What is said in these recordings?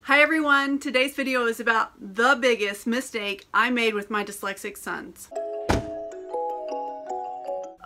Hi everyone, today's video is about the biggest mistake I made with my dyslexic sons.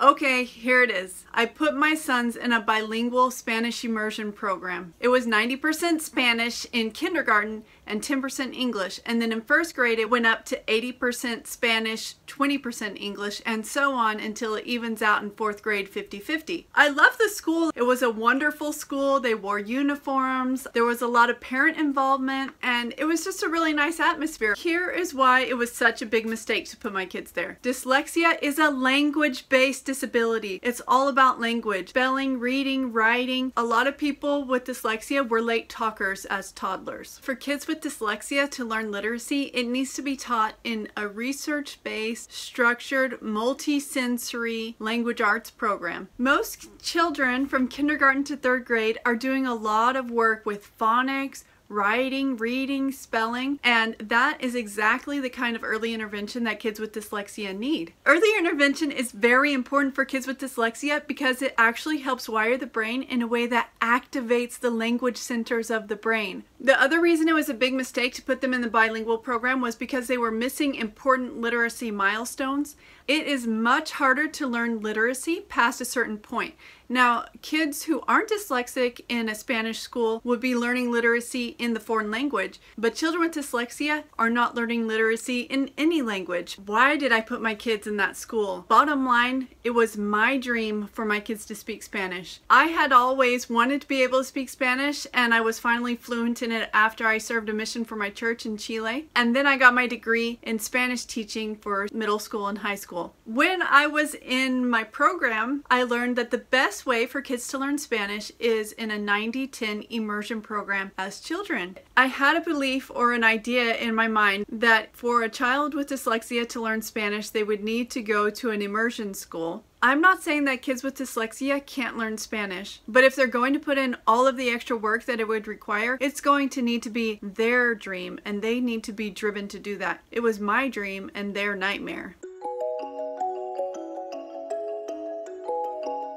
Okay, here it is. I put my sons in a bilingual Spanish immersion program. It was 90% Spanish in kindergarten and 10% English. And then in first grade, it went up to 80% Spanish, 20% English, and so on until it evens out in fourth grade 50-50. I love the school. It was a wonderful school. They wore uniforms. There was a lot of parent involvement, and it was just a really nice atmosphere. Here is why it was such a big mistake to put my kids there. Dyslexia is a language-based disability. It's all about language, spelling, reading, writing. A lot of people with dyslexia were late talkers as toddlers. For kids with dyslexia to learn literacy, it needs to be taught in a research-based, structured, multi-sensory language arts program. Most children from kindergarten to third grade are doing a lot of work with phonics, writing, reading, spelling, and that is exactly the kind of early intervention that kids with dyslexia need. Early intervention is very important for kids with dyslexia because it actually helps wire the brain in a way that activates the language centers of the brain. The other reason it was a big mistake to put them in the bilingual program was because they were missing important literacy milestones. It is much harder to learn literacy past a certain point. Now, kids who aren't dyslexic in a Spanish school would be learning literacy in the foreign language, but children with dyslexia are not learning literacy in any language. Why did I put my kids in that school? Bottom line, it was my dream for my kids to speak Spanish. I had always wanted to be able to speak Spanish, and I was finally fluent in it after I served a mission for my church in Chile. And then I got my degree in Spanish teaching for middle school and high school. When I was in my program, I learned that the best way for kids to learn Spanish is in a 90-10 immersion program as children. I had a belief or an idea in my mind that for a child with dyslexia to learn Spanish, they would need to go to an immersion school. I'm not saying that kids with dyslexia can't learn Spanish, but if they're going to put in all of the extra work that it would require, it's going to need to be their dream, and they need to be driven to do that. It was my dream and their nightmare.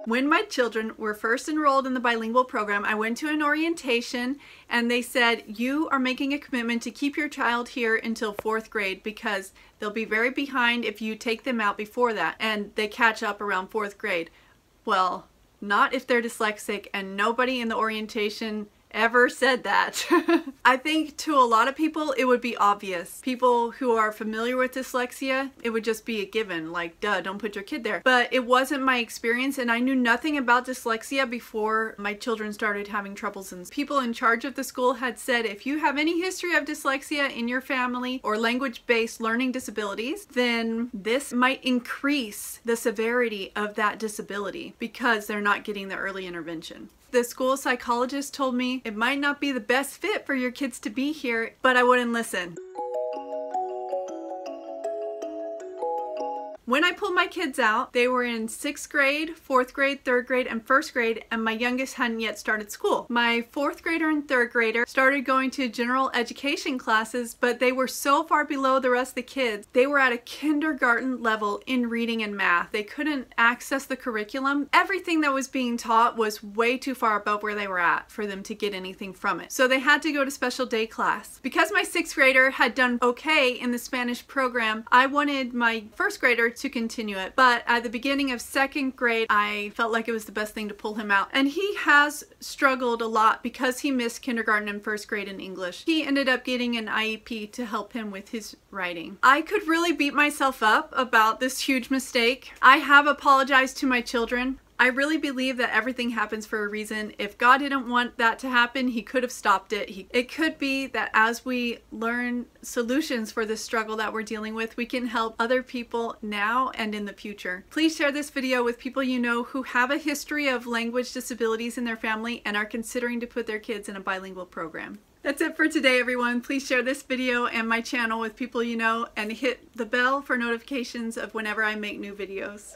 When my children were first enrolled in the bilingual program, I went to an orientation and they said, you are making a commitment to keep your child here until fourth grade because they'll be very behind if you take them out before that and they catch up around fourth grade. Well, not if they're dyslexic, and nobody in the orientation ever said that. I think to a lot of people it would be obvious. People who are familiar with dyslexia, it would just be a given, like duh, don't put your kid there. But it wasn't my experience, and I knew nothing about dyslexia before my children started having troubles. And people in charge of the school had said, if you have any history of dyslexia in your family or language-based learning disabilities, then this might increase the severity of that disability because they're not getting the early intervention. The school psychologist told me it might not be the best fit for your kids to be here, but I wouldn't listen. When I pulled my kids out, they were in 6th grade, 4th grade, 3rd grade, and 1st grade, and my youngest hadn't yet started school. My 4th grader and 3rd grader started going to general education classes, but they were so far below the rest of the kids. They were at a kindergarten level in reading and math. They couldn't access the curriculum. Everything that was being taught was way too far above where they were at for them to get anything from it. So they had to go to special day class. Because my 6th grader had done okay in the Spanish program, I wanted my 1st grader to continue it, but at the beginning of 2nd grade I felt like it was the best thing to pull him out, and he has struggled a lot because he missed kindergarten and 1st grade in English. He ended up getting an IEP to help him with his writing. I could really beat myself up about this huge mistake. I have apologized to my children. I really believe that everything happens for a reason. If God didn't want that to happen, He could have stopped it. It could be that as we learn solutions for this struggle that we're dealing with, we can help other people now and in the future. Please share this video with people you know who have a history of language disabilities in their family and are considering to put their kids in a bilingual program. That's it for today, everyone. Please share this video and my channel with people you know and hit the bell for notifications of whenever I make new videos.